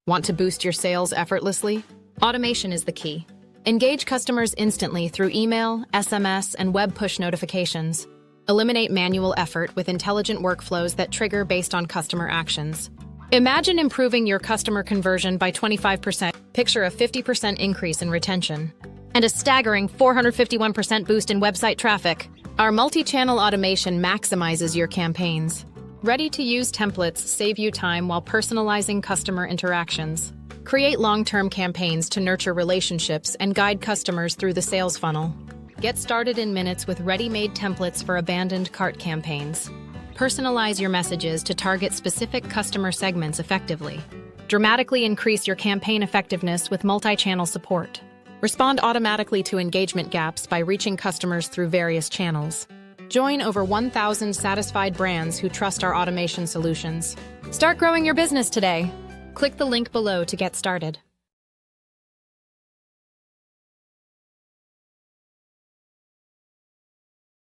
Want to boost your sales effortlessly? Automation is the key. Engage customers instantly through email, SMS, and web push notifications. Eliminate manual effort with intelligent workflows that trigger based on customer actions. Imagine improving your customer conversion by 25%. Picture a 50% increase in retention and a staggering 451% boost in website traffic. Our multi-channel automation maximizes your campaigns. Ready-to-use templates save you time while personalizing customer interactions. Create long-term campaigns to nurture relationships and guide customers through the sales funnel. Get started in minutes with ready-made templates for abandoned cart campaigns. Personalize your messages to target specific customer segments effectively. Dramatically increase your campaign effectiveness with multi-channel support. Respond automatically to engagement gaps by reaching customers through various channels. Join over 1,000 satisfied brands who trust our automation solutions. Start growing your business today. Click the link below to get started.